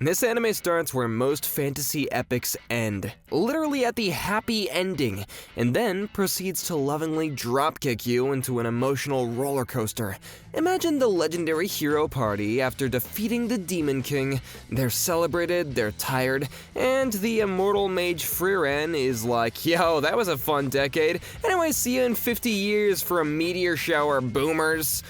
This anime starts where most fantasy epics end, literally at the happy ending, and then proceeds to lovingly dropkick you into an emotional roller coaster. Imagine the legendary hero party after defeating the Demon King. They're celebrated, they're tired, and the immortal mage Frieren is like, yo, that was a fun decade. Anyway, see you in 50 years for a meteor shower, boomers.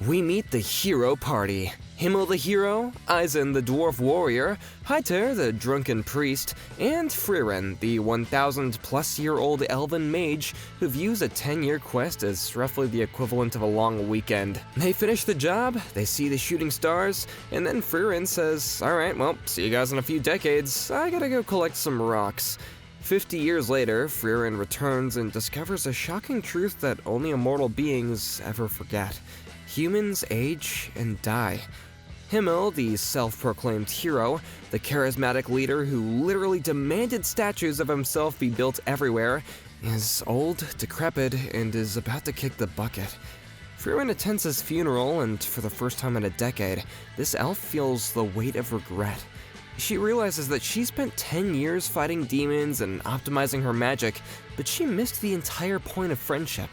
We meet the hero party. Himmel the hero, Eisen the dwarf warrior, Heiter the drunken priest, and Frieren the 1,000-plus-year-old elven mage who views a 10-year quest as roughly the equivalent of a long weekend. They finish the job, they see the shooting stars, and then Frieren says, alright, well, see you guys in a few decades, I gotta go collect some rocks. 50 years later, Frieren returns and discovers a shocking truth that only immortal beings ever forget. Humans age and die. Himmel, the self-proclaimed hero, the charismatic leader who literally demanded statues of himself be built everywhere, is old, decrepit, and is about to kick the bucket. Frieren attends his funeral, and for the first time in a decade, this elf feels the weight of regret. She realizes that she spent 10 years fighting demons and optimizing her magic, but she missed the entire point of friendship.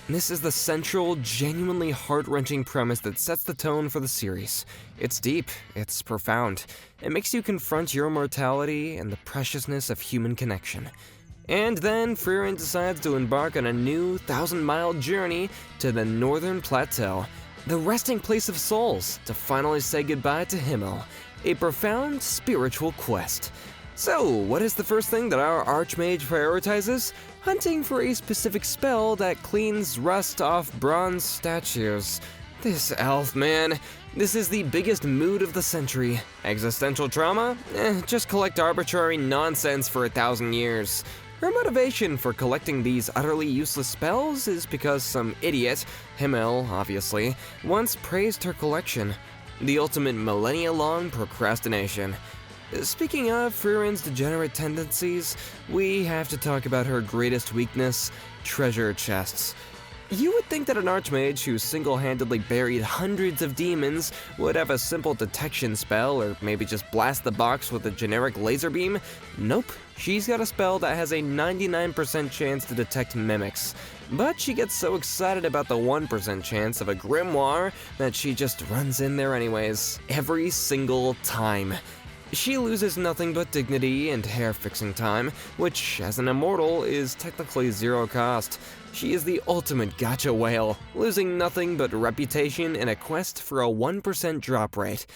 This is the central, genuinely heart-wrenching premise that sets the tone for the series. It's deep, it's profound. It makes you confront your mortality and the preciousness of human connection. And then Frieren decides to embark on a new 1,000-mile journey to the Northern Plateau, the resting place of souls, to finally say goodbye to Himmel. A profound spiritual quest. So, what is the first thing that our Archmage prioritizes? Hunting for a specific spell that cleans rust off bronze statues. This elf, man. This is the biggest mood of the century. Existential trauma? Just collect arbitrary nonsense for 1,000 years. Her motivation for collecting these utterly useless spells is because some idiot, Himmel obviously, once praised her collection. The ultimate millennia-long procrastination. Speaking of Frieren's degenerate tendencies, we have to talk about her greatest weakness, treasure chests. You would think that an archmage who single-handedly buried hundreds of demons would have a simple detection spell, or maybe just blast the box with a generic laser beam. Nope, she's got a spell that has a 99% chance to detect mimics. But she gets so excited about the 1% chance of a grimoire that she just runs in there anyways, every single time. She loses nothing but dignity and hair-fixing time, which, as an immortal, is technically zero cost. She is the ultimate gotcha whale, losing nothing but reputation in a quest for a 1% drop rate.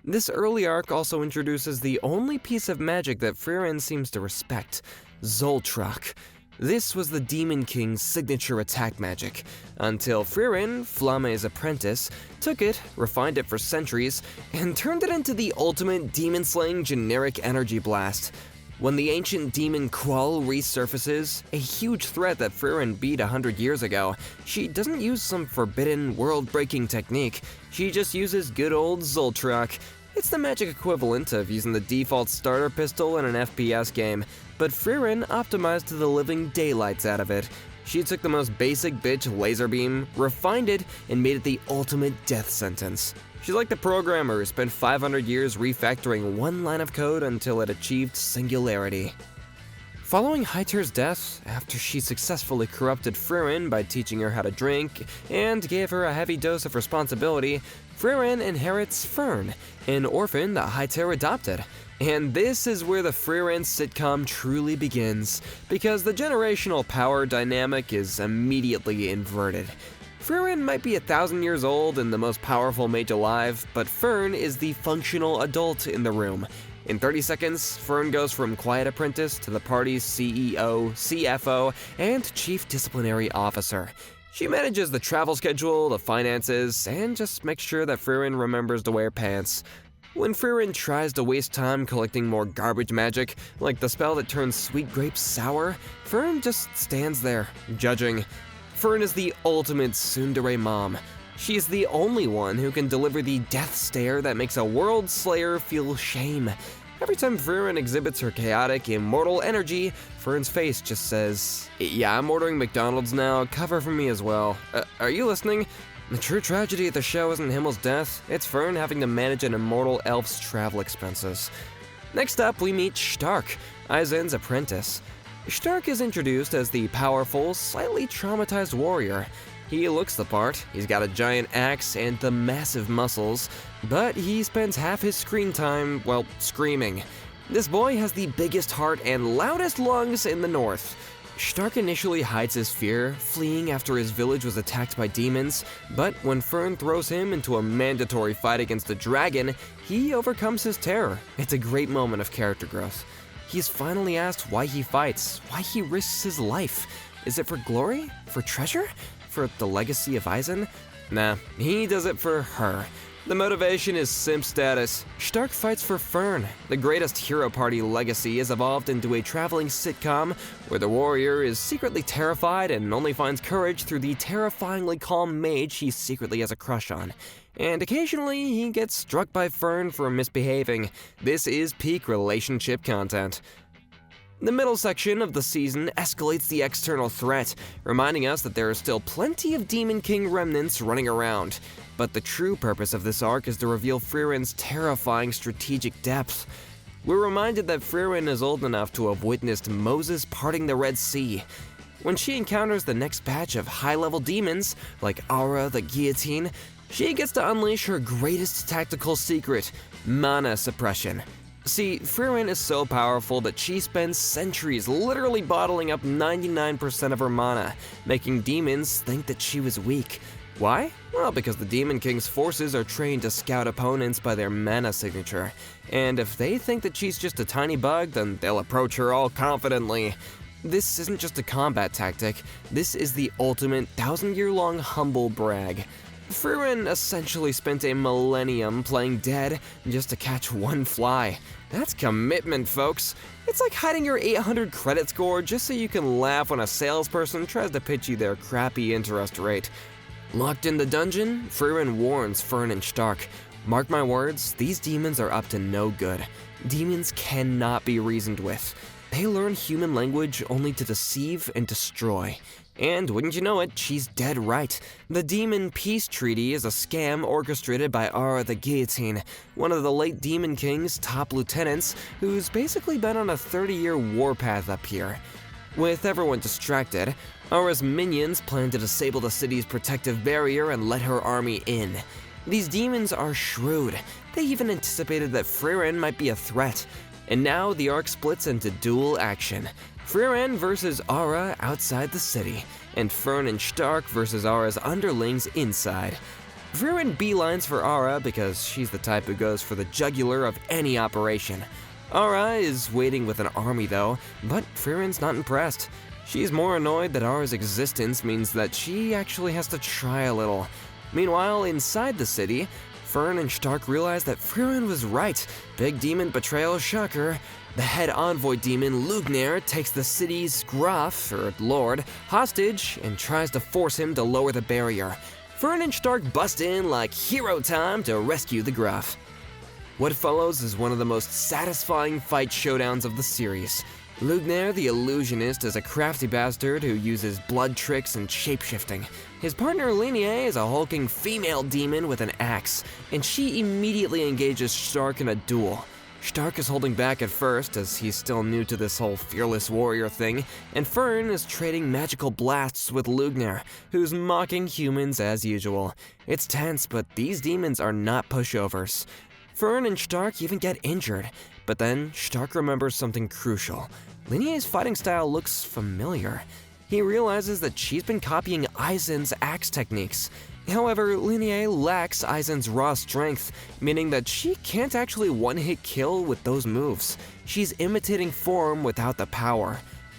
This early arc also introduces the only piece of magic that Frieren seems to respect, Zoltrak. This was the Demon King's signature attack magic, until Frieren, Flamme's apprentice, took it, refined it for centuries, and turned it into the ultimate demon-slaying generic energy blast. When the ancient demon Qual resurfaces, a huge threat that Frieren beat 100 years ago, she doesn't use some forbidden, world-breaking technique, she just uses good old Zoltrak. It's the magic equivalent of using the default starter pistol in an FPS game, but Frieren optimized to the living daylights out of it. She took the most basic bitch laser beam, refined it, and made it the ultimate death sentence. She's like the programmer who spent 500 years refactoring one line of code until it achieved singularity. Following Heiter's death, after she successfully corrupted Frieren by teaching her how to drink and gave her a heavy dose of responsibility, Frieren inherits Fern, an orphan that Heiter adopted. And this is where the Frieren sitcom truly begins, because the generational power dynamic is immediately inverted. Frieren might be 1,000 years old and the most powerful mage alive, but Fern is the functional adult in the room. In 30 seconds, Fern goes from quiet apprentice to the party's CEO, CFO, and chief disciplinary officer. She manages the travel schedule, the finances, and just makes sure that Frieren remembers to wear pants. When Frieren tries to waste time collecting more garbage magic, like the spell that turns sweet grapes sour, Fern just stands there, judging. Fern is the ultimate tsundere mom. She is the only one who can deliver the death stare that makes a world slayer feel shame. Every time Frieren exhibits her chaotic, immortal energy, Fern's face just says, "Yeah, I'm ordering McDonald's now, cover for me as well. Are you listening?" The true tragedy of the show isn't Himmel's death, it's Frieren having to manage an immortal elf's travel expenses. Next up, we meet Stark, Eisen's apprentice. Stark is introduced as the powerful, slightly traumatized warrior. He looks the part, he's got a giant axe and the massive muscles, but he spends half his screen time, well, screaming. This boy has the biggest heart and loudest lungs in the north. Stark initially hides his fear, fleeing after his village was attacked by demons, but when Frieren throws him into a mandatory fight against a dragon, he overcomes his terror. It's a great moment of character growth. He's finally asked why he fights, why he risks his life. Is it for glory? For treasure? For the legacy of Eisen? Nah, he does it for her. The motivation is simp status. Stark fights for Frieren. The greatest hero party legacy is evolved into a traveling sitcom where the warrior is secretly terrified and only finds courage through the terrifyingly calm mage he secretly has a crush on. And occasionally, he gets struck by Frieren for misbehaving. This is peak relationship content. The middle section of the season escalates the external threat, reminding us that there are still plenty of Demon King remnants running around. But the true purpose of this arc is to reveal Frieren's terrifying strategic depth. We're reminded that Frieren is old enough to have witnessed Moses parting the Red Sea. When she encounters the next batch of high-level demons, like Aura the Guillotine, she gets to unleash her greatest tactical secret, mana suppression. See, Frieren is so powerful that she spends centuries literally bottling up 99% of her mana, making demons think that she was weak. Why? Well, because the Demon King's forces are trained to scout opponents by their mana signature, and if they think that she's just a tiny bug, then they'll approach her all confidently. This isn't just a combat tactic, this is the ultimate 1,000-year-long humble brag. Frieren essentially spent a millennium playing dead just to catch one fly. That's commitment, folks. It's like hiding your 800 credit score just so you can laugh when a salesperson tries to pitch you their crappy interest rate. Locked in the dungeon, Frieren warns Frieren and Stark. Mark my words, these demons are up to no good. Demons cannot be reasoned with. They learn human language only to deceive and destroy. And wouldn't you know it, she's dead right. The Demon Peace Treaty is a scam orchestrated by Aura the Guillotine, one of the late Demon King's top lieutenants, who's basically been on a 30-year warpath up here. With everyone distracted, Aura's minions plan to disable the city's protective barrier and let her army in. These demons are shrewd. They even anticipated that Frieren might be a threat. And now the arc splits into dual action. Frieren versus Aura outside the city, and Frieren and Stark versus Aura's underlings inside. Frieren beelines for Aura because she's the type who goes for the jugular of any operation. Aura is waiting with an army though, but Frieren's not impressed. She's more annoyed that Aura's existence means that she actually has to try a little. Meanwhile, inside the city, Frieren and Stark realize that Frieren was right. Big demon betrayal shocker. The head envoy demon, Lugnair, takes the city's Graf, or lord, hostage and tries to force him to lower the barrier. Frieren and Stark bust in like hero time to rescue the Graf. What follows is one of the most satisfying fight showdowns of the series. Lugnair the Illusionist is a crafty bastard who uses blood tricks and shapeshifting. His partner Linie is a hulking female demon with an axe, and she immediately engages Stark in a duel. Stark is holding back at first as he's still new to this whole fearless warrior thing, and Frieren is trading magical blasts with Lugnair, who's mocking humans as usual. It's tense, but these demons are not pushovers. Frieren and Stark even get injured, but then Stark remembers something crucial. Linie's fighting style looks familiar. He realizes that she's been copying Eisen's axe techniques. However, Linie lacks Eisen's raw strength, meaning that she can't actually one-hit kill with those moves. She's imitating form without the power.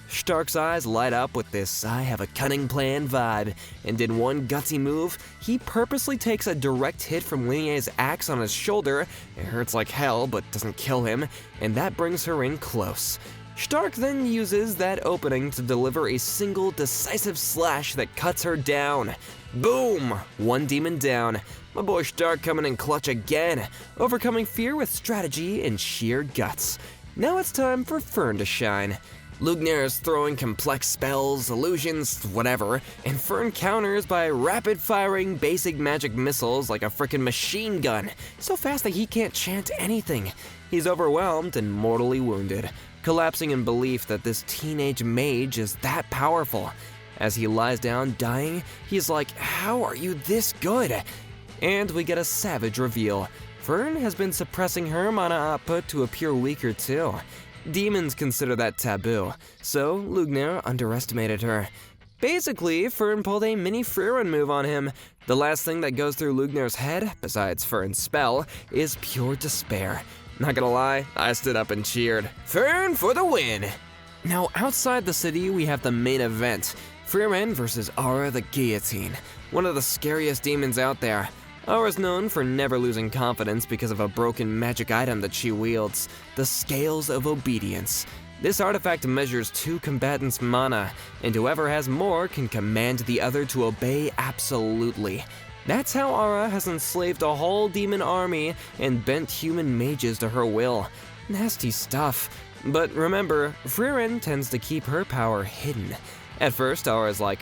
Stark's eyes light up with this "I have a cunning plan" vibe, and in one gutsy move, he purposely takes a direct hit from Linie's axe on his shoulder. It hurts like hell, but doesn't kill him, and that brings her in close. Stark then uses that opening to deliver a single decisive slash that cuts her down. Boom! One demon down. My boy Stark coming in clutch again, overcoming fear with strategy and sheer guts. Now it's time for Frieren to shine. Lugner is throwing complex spells, illusions, whatever, and Fern counters by rapid-firing basic magic missiles like a frickin' machine gun, so fast that he can't chant anything. He's overwhelmed and mortally wounded, collapsing in belief that this teenage mage is that powerful. As he lies down dying, he's like, "How are you this good?" And we get a savage reveal. Fern has been suppressing her mana output to appear weaker too. Demons consider that taboo, so Lugner underestimated her. Basically, Fern pulled a mini Frieren move on him. The last thing that goes through Lugner's head, besides Fern's spell, is pure despair. Not gonna lie, I stood up and cheered. Fern for the win! Now, outside the city, we have the main event. Frieren versus Aura the Guillotine, one of the scariest demons out there. Aura's known for never losing confidence because of a broken magic item that she wields, the Scales of Obedience. This artifact measures two combatants' mana, and whoever has more can command the other to obey absolutely. That's how Aura has enslaved a whole demon army and bent human mages to her will. Nasty stuff. But remember, Frieren tends to keep her power hidden. At first, Aura's like,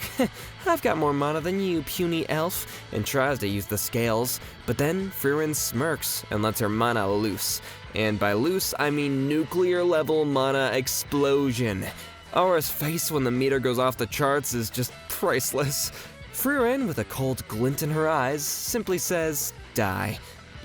"I've got more mana than you, puny elf," and tries to use the scales, but then Frieren smirks and lets her mana loose. And by loose, I mean nuclear-level mana explosion. Aura's face when the meter goes off the charts is just priceless. Frieren, with a cold glint in her eyes, simply says, "Die."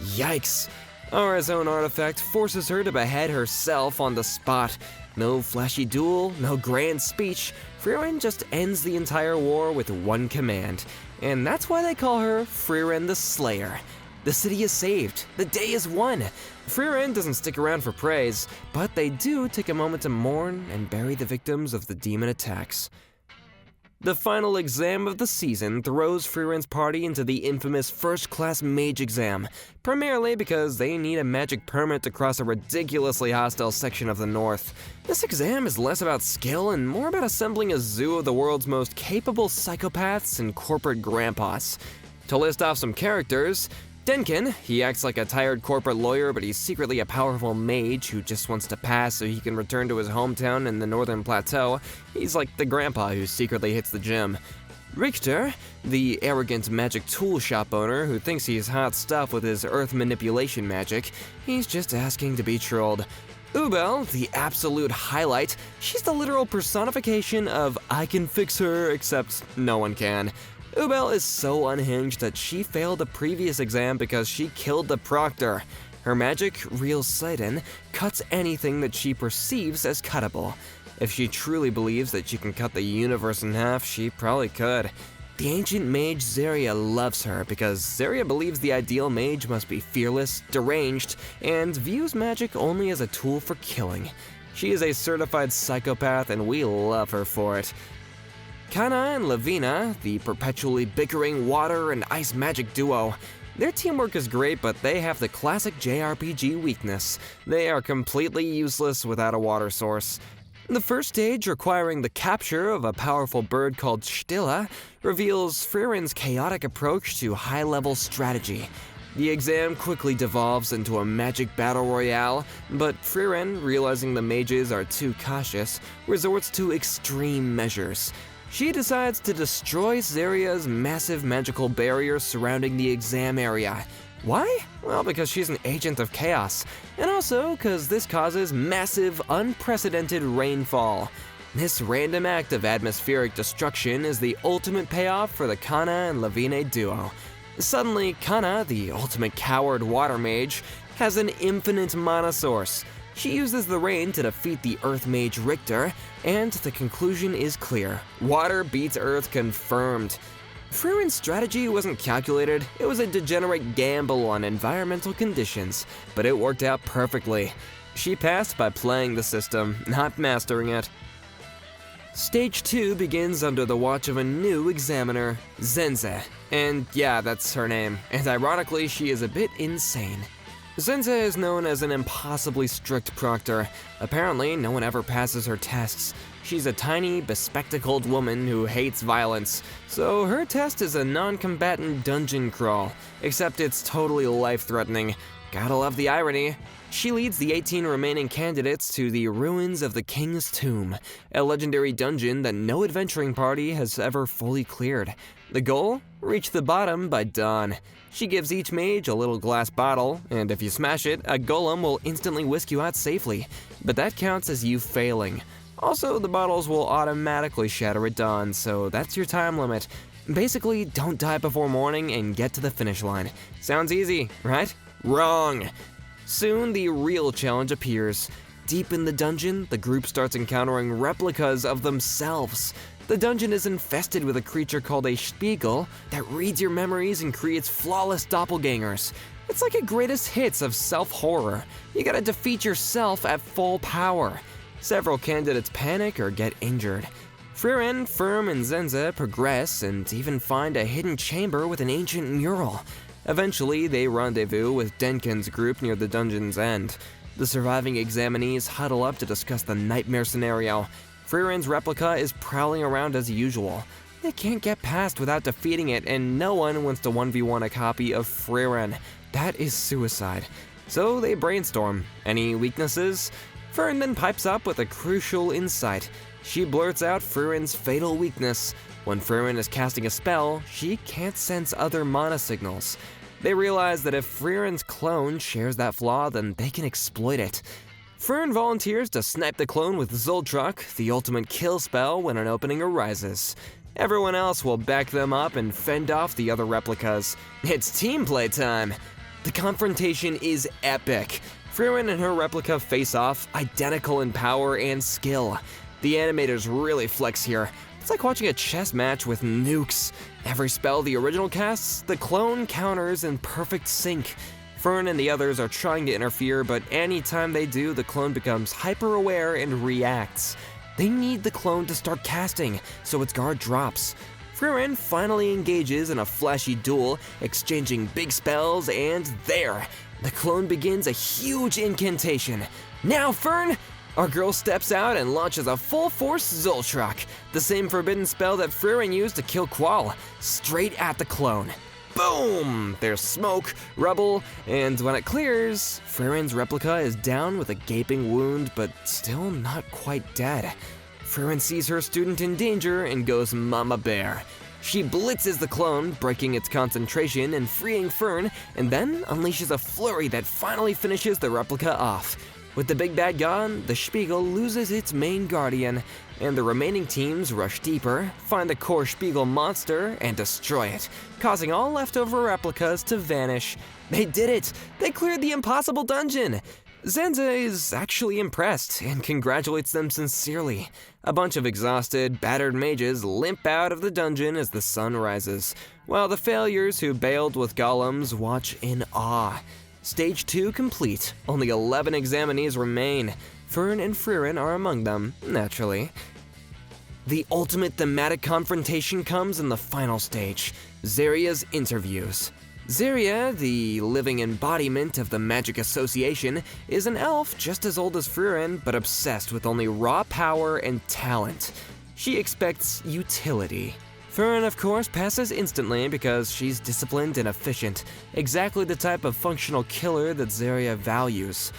Yikes. Aura's own artifact forces her to behead herself on the spot. No flashy duel, no grand speech. Frieren just ends the entire war with one command, and that's why they call her Frieren the Slayer. The city is saved, the day is won. Frieren doesn't stick around for praise, but they do take a moment to mourn and bury the victims of the demon attacks. The final exam of the season throws Frieren's party into the infamous first-class mage exam, primarily because they need a magic permit to cross a ridiculously hostile section of the north. This exam is less about skill and more about assembling a zoo of the world's most capable psychopaths and corporate grandpas. To list off some characters, Denkin, he acts like a tired corporate lawyer, but he's secretly a powerful mage who just wants to pass so he can return to his hometown in the Northern Plateau. He's like the grandpa who secretly hits the gym. Richter, the arrogant magic tool shop owner who thinks he's hot stuff with his earth manipulation magic, he's just asking to be trolled. Ubel, the absolute highlight, she's the literal personification of "I can fix her, except no one can." Ubel is so unhinged that she failed a previous exam because she killed the proctor. Her magic, Real Sidon, cuts anything that she perceives as cuttable. If she truly believes that she can cut the universe in half, she probably could. The ancient mage Zeria loves her because Zeria believes the ideal mage must be fearless, deranged, and views magic only as a tool for killing. She is a certified psychopath and we love her for it. Kana and Lavina, the perpetually bickering water and ice magic duo. Their teamwork is great, but they have the classic JRPG weakness. They are completely useless without a water source. The first stage, requiring the capture of a powerful bird called Stilla, reveals Frieren's chaotic approach to high-level strategy. The exam quickly devolves into a magic battle royale, but Frieren, realizing the mages are too cautious, resorts to extreme measures. She decides to destroy Zeria's massive magical barrier surrounding the exam area. Why? Well, because she's an agent of chaos, and also because this causes massive, unprecedented rainfall. This random act of atmospheric destruction is the ultimate payoff for the Kana and Lavina duo. Suddenly, Kana, the ultimate coward water mage, has an infinite mana source. She uses the rain to defeat the Earth Mage Richter, and the conclusion is clear. Water beats Earth confirmed. Frieren's strategy wasn't calculated, it was a degenerate gamble on environmental conditions, but it worked out perfectly. She passed by playing the system, not mastering it. Stage 2 begins under the watch of a new examiner, Zenze. And yeah, that's her name, and ironically, she is a bit insane. Zenze is known as an impossibly strict proctor. Apparently, no one ever passes her tests. She's a tiny, bespectacled woman who hates violence, so her test is a non-combatant dungeon crawl, except it's totally life-threatening. Gotta love the irony. She leads the 18 remaining candidates to the ruins of the King's Tomb, a legendary dungeon that no adventuring party has ever fully cleared. The goal? Reach the bottom by dawn. She gives each mage a little glass bottle, and if you smash it, a golem will instantly whisk you out safely. But that counts as you failing. Also, the bottles will automatically shatter at dawn, so that's your time limit. Basically, don't die before morning and get to the finish line. Sounds easy, right? Wrong! Soon, the real challenge appears. Deep in the dungeon, the group starts encountering replicas of themselves. The dungeon is infested with a creature called a Spiegel that reads your memories and creates flawless doppelgangers. It's like a greatest hits of self-horror. You gotta defeat yourself at full power. Several candidates panic or get injured. Frieren, Firm, and Zenza progress and even find a hidden chamber with an ancient mural. Eventually, they rendezvous with Denkin's group near the dungeon's end. The surviving examinees huddle up to discuss the nightmare scenario. Frieren's replica is prowling around as usual. They can't get past without defeating it, and no one wants to 1v1 a copy of Frieren. That is suicide. So they brainstorm. Any weaknesses? Fern then pipes up with a crucial insight. She blurts out Frieren's fatal weakness. When Frieren is casting a spell, she can't sense other mana signals. They realize that if Frieren's clone shares that flaw, then they can exploit it. Frieren volunteers to snipe the clone with Zultruck, the ultimate kill spell when an opening arises. Everyone else will back them up and fend off the other replicas. It's team play time! The confrontation is epic. Frieren and her replica face off, identical in power and skill. The animators really flex here. It's like watching a chess match with nukes. Every spell the original casts, the clone counters in perfect sync. Fern and the others are trying to interfere, but anytime they do, the clone becomes hyper-aware and reacts. They need the clone to start casting, so its guard drops. Frieren finally engages in a flashy duel, exchanging big spells, and there! The clone begins a huge incantation. Now, Fern! Our girl steps out and launches a full-force Zultruck, the same forbidden spell that Frieren used to kill Qual, straight at the clone. Boom! There's smoke, rubble, and when it clears, Frieren's replica is down with a gaping wound, but still not quite dead. Frieren sees her student in danger and goes mama bear. She blitzes the clone, breaking its concentration and freeing Fern, and then unleashes a flurry that finally finishes the replica off. With the big bad gone, the Spiegel loses its main guardian, and the remaining teams rush deeper, find the core Spiegel monster, and destroy it, causing all leftover replicas to vanish. They did it! They cleared the impossible dungeon! Zenza is actually impressed and congratulates them sincerely. A bunch of exhausted, battered mages limp out of the dungeon as the sun rises, while the failures who bailed with golems watch in awe. Stage 2 complete. Only 11 examinees remain. Fern and Frieren are among them, naturally. The ultimate thematic confrontation comes in the final stage, Zaria's interviews. Zaria, the living embodiment of the Magic Association, is an elf just as old as Frieren, but obsessed with only raw power and talent. She expects utility. Fern, of course, passes instantly because she's disciplined and efficient, exactly the type of functional killer that Zaria values.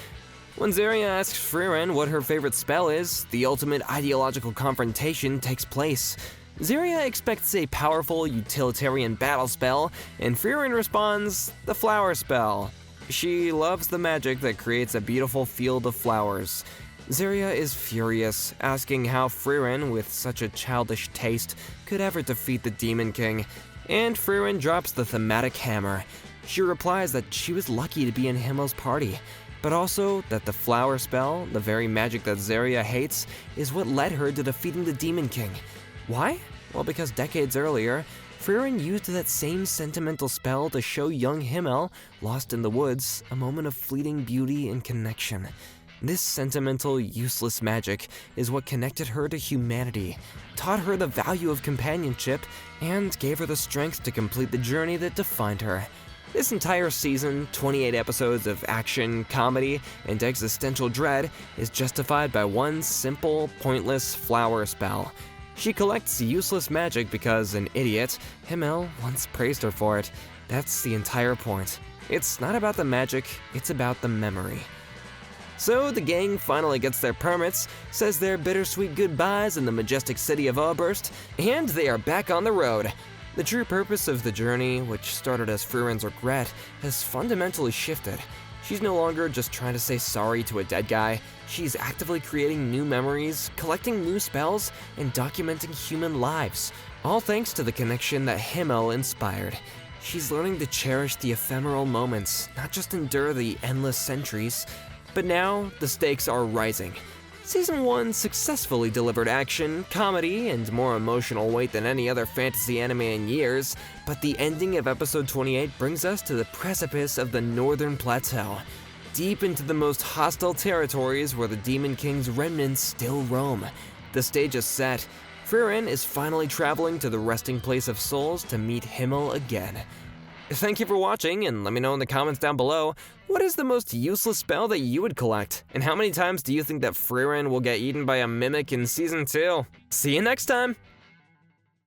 When Zaria asks Frieren what her favorite spell is, the ultimate ideological confrontation takes place. Zaria expects a powerful utilitarian battle spell, and Frieren responds, the flower spell. She loves the magic that creates a beautiful field of flowers. Zaria is furious, asking how Frieren, with such a childish taste, could ever defeat the Demon King, and Frieren drops the thematic hammer. She replies that she was lucky to be in Himmel's party, but also that the flower spell, the very magic that Zaria hates, is what led her to defeating the Demon King. Why? Well, because decades earlier, Frieren used that same sentimental spell to show young Himmel, lost in the woods, a moment of fleeting beauty and connection. This sentimental, useless magic is what connected her to humanity, taught her the value of companionship, and gave her the strength to complete the journey that defined her. This entire season, 28 episodes of action, comedy, and existential dread, is justified by one simple, pointless flower spell. She collects useless magic because an idiot, Himmel, once praised her for it. That's the entire point. It's not about the magic, it's about the memory. So the gang finally gets their permits, says their bittersweet goodbyes in the majestic city of Oberst, and they are back on the road. The true purpose of the journey, which started as Frieren's regret, has fundamentally shifted. She's no longer just trying to say sorry to a dead guy, she's actively creating new memories, collecting new spells, and documenting human lives, all thanks to the connection that Himmel inspired. She's learning to cherish the ephemeral moments, not just endure the endless centuries. But now, the stakes are rising. Season 1 successfully delivered action, comedy, and more emotional weight than any other fantasy anime in years, but the ending of episode 28 brings us to the precipice of the Northern Plateau, deep into the most hostile territories where the Demon King's remnants still roam. The stage is set. Frieren is finally traveling to the resting place of souls to meet Himmel again. Thank you for watching, and let me know in the comments down below, what is the most useless spell that you would collect? And how many times do you think that Frieren will get eaten by a mimic in Season 2? See you next time!